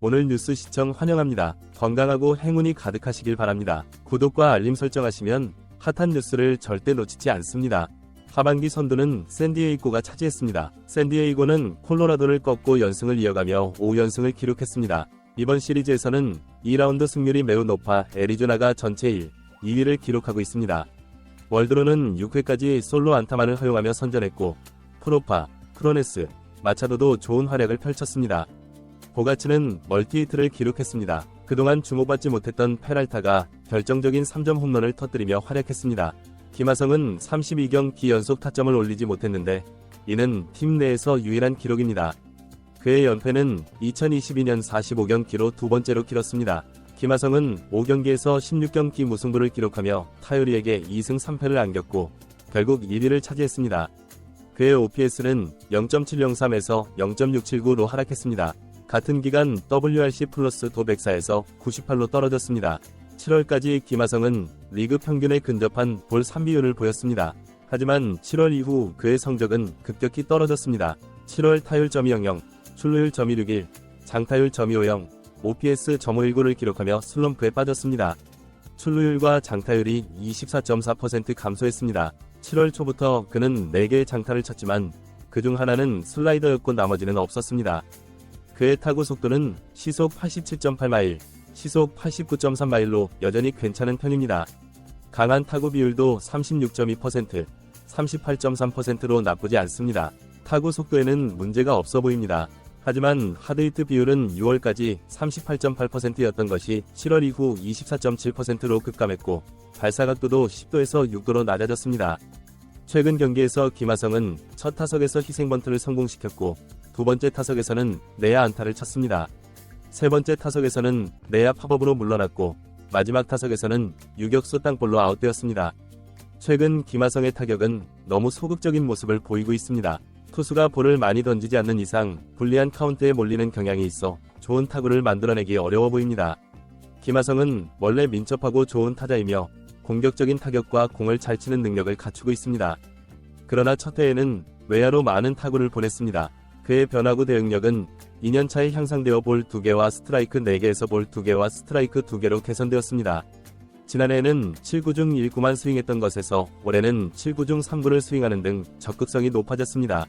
오늘 뉴스 시청 환영합니다. 건강하고 행운이 가득하시길 바랍니다. 구독과 알림 설정하시면 핫한 뉴스를 절대 놓치지 않습니다. 하반기 선두는 샌디에이고가 차지했습니다. 샌디에이고는 콜로라도를 꺾고 연승을 이어가며 5연승을 기록했습니다. 이번 시리즈에서는 2라운드 승률이 매우 높아 애리조나가 전체 1, 2위를 기록하고 있습니다. 월드로는 6회까지 솔로 안타만을 허용하며 선전했고 프로파, 프로네스, 마차도도 좋은 활약을 펼쳤습니다. 보가치는 멀티히트를 기록했습니다. 그동안 주목받지 못했던 페랄타가 결정적인 3점 홈런을 터뜨리며 활약했습니다. 김하성은 32경기 연속 타점을 올리지 못했는데 이는 팀 내에서 유일한 기록입니다. 그의 연패는 2022년 45경기로 두 번째로 길었습니다. 김하성은 5경기에서 16경기 무승부를 기록하며 타율이에게 2승 3패를 안겼고 결국 1위를 차지했습니다. 그의 OPS는 0.703에서 0.679로 하락했습니다. 같은 기간 WRC 플러스 도 104에서 98로 떨어졌습니다. 7월까지 김하성은 리그 평균에 근접한 볼 3비율을 보였습니다. 하지만 7월 이후 그의 성적은 급격히 떨어졌습니다. 7월 타율 .200, 출루율 .261, 장타율 .250, OPS .519를 기록하며 슬럼프에 빠졌습니다. 출루율과 장타율이 24.4% 감소했습니다. 7월 초부터 그는 4개의 장타를 쳤지만 그중 하나는 슬라이더였고 나머지는 없었습니다. 그의 타구 속도는 시속 87.8마일, 시속 89.3마일로 여전히 괜찮은 편입니다. 강한 타구 비율도 36.2%, 38.3%로 나쁘지 않습니다. 타구 속도에는 문제가 없어 보입니다. 하지만 하드히트 비율은 6월까지 38.8%였던 것이 7월 이후 24.7%로 급감했고 발사각도도 10도에서 6도로 낮아졌습니다. 최근 경기에서 김하성은 첫 타석에서 희생번트를 성공시켰고 두 번째 타석에서는 내야 안타를 쳤습니다. 세 번째 타석에서는 내야 팝업으로 물러났고 마지막 타석에서는 유격수 땅볼로 아웃되었습니다. 최근 김하성의 타격은 너무 소극적인 모습을 보이고 있습니다. 투수가 볼을 많이 던지지 않는 이상 불리한 카운트에 몰리는 경향이 있어 좋은 타구를 만들어내기 어려워 보입니다. 김하성은 원래 민첩하고 좋은 타자이며 공격적인 타격과 공을 잘 치는 능력을 갖추고 있습니다. 그러나 첫 해에는 외야로 많은 타구를 보냈습니다. 그의 변화구 대응력은 2년차에 향상되어 볼 2개와 스트라이크 4개에서 볼 2개와 스트라이크 2개로 개선되었습니다. 지난해에는 7구 중 1구만 스윙했던 것에서 올해는 7구 중 3구를 스윙하는 등 적극성이 높아졌습니다.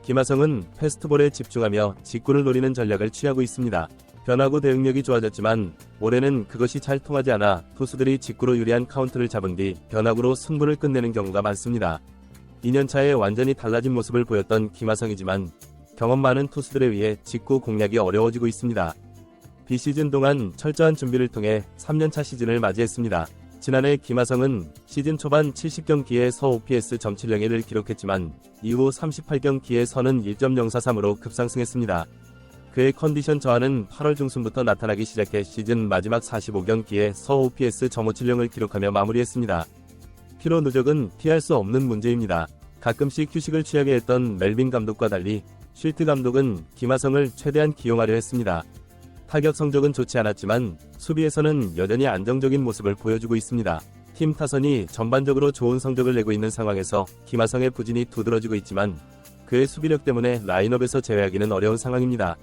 김하성은 패스트볼에 집중하며 직구를 노리는 전략을 취하고 있습니다. 변화구 대응력이 좋아졌지만 올해는 그것이 잘 통하지 않아 투수들이 직구로 유리한 카운트를 잡은 뒤 변화구로 승부를 끝내는 경우가 많습니다. 2년차에 완전히 달라진 모습을 보였던 김하성이지만 경험 많은 투수들에 의해 직구 공략이 어려워지고 있습니다. 비시즌 동안 철저한 준비를 통해 3년차 시즌을 맞이했습니다. 지난해 김하성은 시즌 초반 70경기에 서 OPS .701을 기록했지만 이후 38경기에 서는 1.043으로 급상승했습니다. 그의 컨디션 저하는 8월 중순부터 나타나기 시작해 시즌 마지막 45경기에 서 OPS .570을 기록하며 마무리했습니다. 피로 누적은 피할 수 없는 문제입니다. 가끔씩 휴식을 취하게 했던 멜빈 감독과 달리 쉴트 감독은 김하성을 최대한 기용하려 했습니다. 타격 성적은 좋지 않았지만 수비에서는 여전히 안정적인 모습을 보여주고 있습니다. 팀 타선이 전반적으로 좋은 성적을 내고 있는 상황에서 김하성의 부진이 두드러지고 있지만 그의 수비력 때문에 라인업에서 제외하기는 어려운 상황입니다.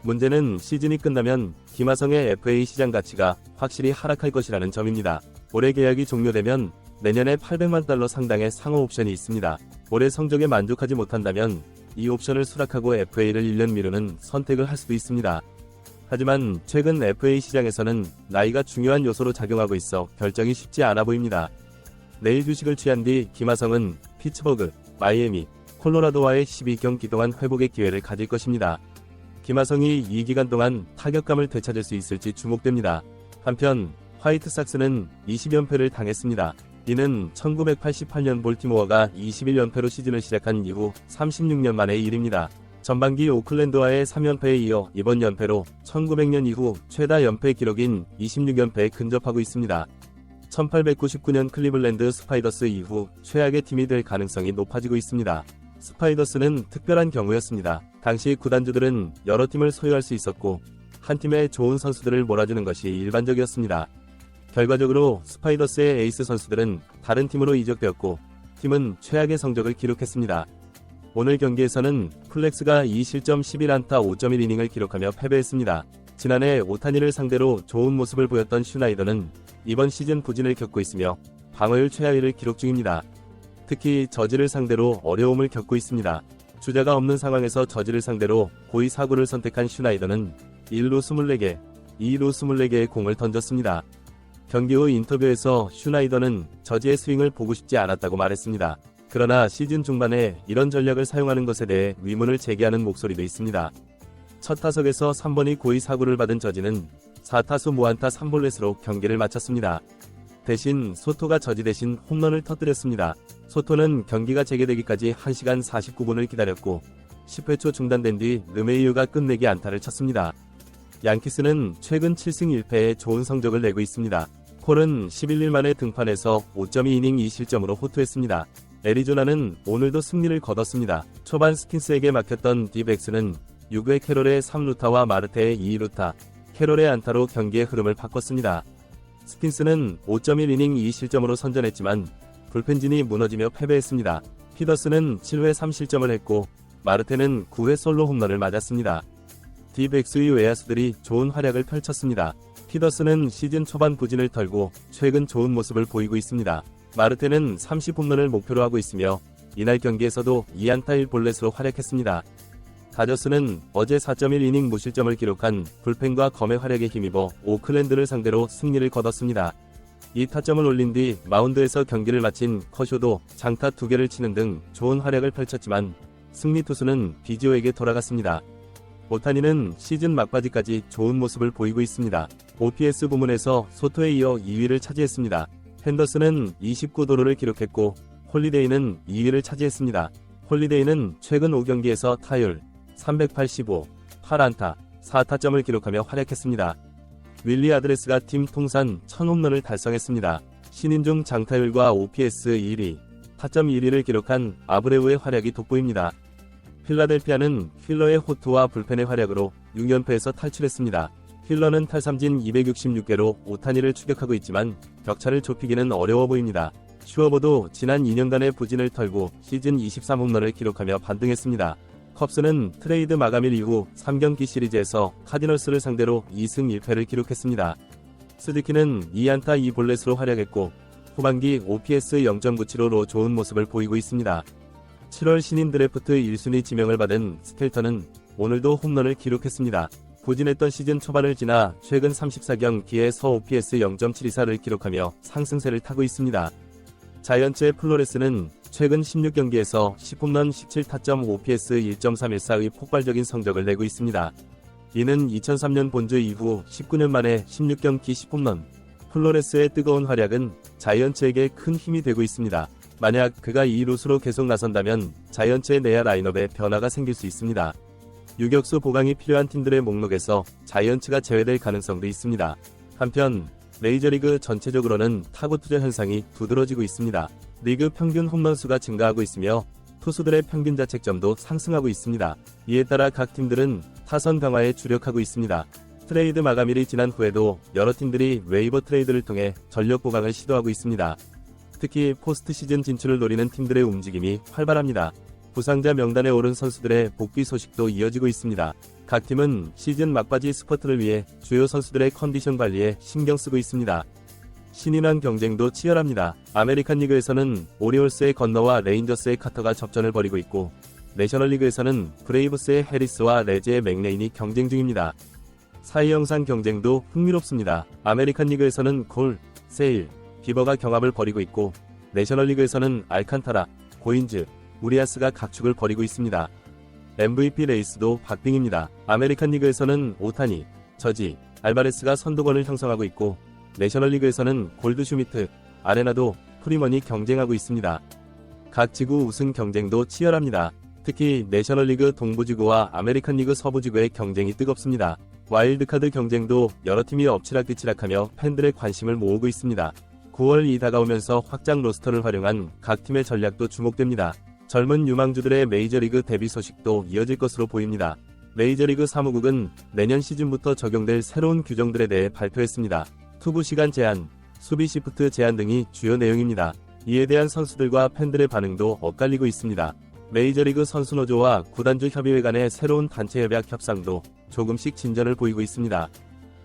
문제는 시즌이 끝나면 김하성의 FA 시장 가치가 확실히 하락할 것이라는 점입니다. 올해 계약이 종료되면 내년에 $800만 상당의 상호 옵션이 있습니다. 올해 성적에 만족하지 못한다면 이 옵션을 수락하고 FA를 1년 미루는 선택을 할 수도 있습니다. 하지만 최근 FA 시장에서는 나이가 중요한 요소로 작용하고 있어 결정이 쉽지 않아 보입니다. 내일 휴식을 취한 뒤 김하성은 피츠버그, 마이애미, 콜로라도와의 12경기 동안 회복의 기회를 가질 것입니다. 김하성이 이 기간 동안 타격감을 되찾을 수 있을지 주목됩니다. 한편 화이트삭스는 20연패를 당했습니다. 이는 1988년 볼티모어가 21연패로 시즌을 시작한 이후 36년 만의 일입니다. 전반기 오클랜드와의 3연패에 이어 이번 연패로 1900년 이후 최다 연패 기록인 26연패에 근접하고 있습니다. 1899년 클리블랜드 스파이더스 이후 최악의 팀이 될 가능성이 높아지고 있습니다. 스파이더스는 특별한 경우였습니다. 당시 구단주들은 여러 팀을 소유할 수 있었고 한 팀에 좋은 선수들을 몰아주는 것이 일반적이었습니다. 결과적으로 스파이더스의 에이스 선수들은 다른 팀으로 이적되었고 팀은 최악의 성적을 기록했습니다. 오늘 경기에서는 플렉스가 2실점 11안타 5.1이닝을 기록하며 패배했습니다. 지난해 오타니를 상대로 좋은 모습을 보였던 슈나이더는 이번 시즌 부진을 겪고 있으며 방어율 최하위를 기록 중입니다. 특히 저지를 상대로 어려움을 겪고 있습니다. 주자가 없는 상황에서 저지를 상대로 고의 사구를 선택한 슈나이더는 1루 24개, 2루 24개의 공을 던졌습니다. 경기 후 인터뷰에서 슈나이더는 저지의 스윙을 보고 싶지 않았다고 말했습니다. 그러나 시즌 중반에 이런 전략을 사용하는 것에 대해 의문을 제기하는 목소리도 있습니다. 첫 타석에서 3번이 고의 사구를 받은 저지는 4타수 무안타 3볼넷으로 경기를 마쳤습니다. 대신 소토가 저지 대신 홈런을 터뜨렸습니다. 소토는 경기가 재개되기까지 1시간 49분을 기다렸고 10회 초 중단된 뒤 르메이유가 끝내기 안타를 쳤습니다. 양키스는 최근 7승 1패에 좋은 성적을 내고 있습니다. 콜은 11일 만에 등판해서 5.2이닝 2실점으로 호투했습니다. 애리조나는 오늘도 승리를 거뒀습니다. 초반 스킨스에게 막혔던 디백스는 6회 캐롤의 3루타와 마르테의 2루타, 캐롤의 안타로 경기의 흐름을 바꿨습니다. 스킨스는 5.1이닝 2실점으로 선전했지만 불펜진이 무너지며 패배했습니다. 피더스는 7회 3실점을 했고 마르테는 9회 솔로 홈런을 맞았습니다. 디백스의 외야수들이 좋은 활약을 펼쳤습니다. 피더스는 시즌 초반 부진을 털고 최근 좋은 모습을 보이고 있습니다. 마르테는 30홈런을 목표로 하고 있으며 이날 경기에서도 2안타 1볼넷으로 활약했습니다. 다저스는 어제 4.1이닝 무실점을 기록한 불펜과 검의 활약에 힘입어 오클랜드를 상대로 승리를 거뒀습니다. 이 타점을 올린 뒤 마운드에서 경기를 마친 커쇼도 장타 2개를 치는 등 좋은 활약을 펼쳤지만 승리 투수는 비지오에게 돌아갔습니다. 오타니는 시즌 막바지까지 좋은 모습을 보이고 있습니다. OPS 부문에서 소토에 이어 2위를 차지했습니다. 핸더슨은 29도루를 기록했고 홀리데이는 2위를 차지했습니다. 홀리데이는 최근 5경기에서 타율 385, 8안타, 4타점을 기록하며 활약했습니다. 윌리 아드레스가 팀 통산 1000홈런을 달성했습니다. 신인 중 장타율과 OPS 1위, 타점 1위를 기록한 아브레우의 활약이 돋보입니다. 필라델피아는 힐러의 호투와 불펜의 활약으로 6연패에서 탈출했습니다. 힐러는 탈삼진 266개로 오타니를 추격하고 있지만 격차를 좁히기는 어려워 보입니다. 슈어버도 지난 2년간의 부진을 털고 시즌 23홈런을 기록하며 반등했습니다. 컵스는 트레이드 마감일 이후 3경기 시리즈에서 카디널스를 상대로 2승 1패를 기록했습니다. 스즈키는 2안타 2볼넷으로 활약했고 후반기 OPS 0.97호로 좋은 모습을 보이고 있습니다. 7월 신인 드래프트 1순위 지명을 받은 스켈턴은 오늘도 홈런을 기록했습니다. 부진했던 시즌 초반을 지나 최근 34경기에서 OPS 0.724를 기록하며 상승세를 타고 있습니다. 자이언츠의 플로레스는 최근 16경기에서 10홈런 17타점 OPS 1.314의 폭발적인 성적을 내고 있습니다. 이는 2003년 본주 이후 19년 만에 16경기 10홈런. 플로레스의 뜨거운 활약은 자이언츠에게 큰 힘이 되고 있습니다. 만약 그가 2루수로 계속 나선다면 자이언츠의 내야 라인업에 변화가 생길 수 있습니다. 유격수 보강이 필요한 팀들의 목록에서 자이언츠가 제외될 가능성도 있습니다. 한편 메이저리그 전체적으로는 타구 투자 현상이 두드러지고 있습니다. 리그 평균 홈런수가 증가하고 있으며 투수들의 평균 자책점도 상승하고 있습니다. 이에 따라 각 팀들은 타선 강화에 주력하고 있습니다. 트레이드 마감일이 지난 후에도 여러 팀들이 웨이버 트레이드를 통해 전력 보강을 시도하고 있습니다. 특히 포스트 시즌 진출을 노리는 팀들의 움직임이 활발합니다. 부상자 명단에 오른 선수들의 복귀 소식도 이어지고 있습니다. 각 팀은 시즌 막바지 스퍼트를 위해 주요 선수들의 컨디션 관리에 신경 쓰고 있습니다. 신인왕 경쟁도 치열합니다. 아메리칸 리그에서는 오리올스의 건너와 레인저스의 카터가 접전을 벌이고 있고 내셔널리그에서는 브레이브스의 해리스와 레즈의 맥레인이 경쟁 중입니다. 사이 영상 경쟁도 흥미롭습니다. 아메리칸 리그에서는 콜, 세일, 비버가 경합을 벌이고 있고 내셔널리그에서는 알칸타라, 고인즈, 우리아스가 각축을 벌이고 있습니다. MVP 레이스도 박빙입니다. 아메리칸 리그에서는 오타니, 저지, 알바레스가 선두권을 형성하고 있고 내셔널리그에서는 골드슈미트, 아레나도, 프리먼이 경쟁하고 있습니다. 각 지구 우승 경쟁도 치열합니다. 특히 내셔널리그 동부지구와 아메리칸 리그 서부지구의 경쟁이 뜨겁습니다. 와일드카드 경쟁도 여러 팀이 엎치락뒤치락하며 팬들의 관심을 모으고 있습니다. 9월이 다가오면서 확장 로스터를 활용한 각 팀의 전략도 주목됩니다. 젊은 유망주들의 메이저리그 데뷔 소식도 이어질 것으로 보입니다. 메이저리그 사무국은 내년 시즌부터 적용될 새로운 규정들에 대해 발표했습니다. 투구 시간 제한, 수비 시프트 제한 등이 주요 내용입니다. 이에 대한 선수들과 팬들의 반응도 엇갈리고 있습니다. 메이저리그 선수노조와 구단주 협의회 간의 새로운 단체 협약 협상도 조금씩 진전을 보이고 있습니다.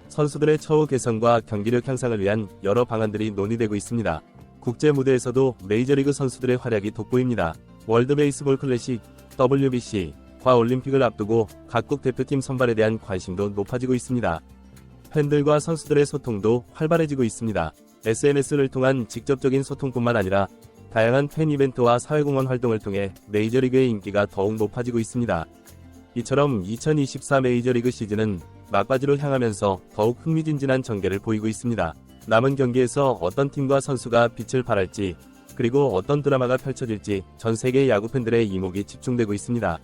선수들의 처우 개선과 경기력 향상을 위한 여러 방안들이 논의되고 있습니다. 국제 무대에서도 메이저리그 선수들의 활약이 돋보입니다. 월드 베이스볼 클래식, WBC, 과 올림픽을 앞두고 각국 대표팀 선발에 대한 관심도 높아지고 있습니다. 팬들과 선수들의 소통도 활발해지고 있습니다. SNS를 통한 직접적인 소통뿐만 아니라 다양한 팬 이벤트와 사회공헌 활동을 통해 메이저리그의 인기가 더욱 높아지고 있습니다. 이처럼 2024 메이저리그 시즌은 막바지로 향하면서 더욱 흥미진진한 전개를 보이고 있습니다. 남은 경기에서 어떤 팀과 선수가 빛을 발할지, 그리고 어떤 드라마가 펼쳐질지 전 세계 야구 팬들의 이목이 집중되고 있습니다.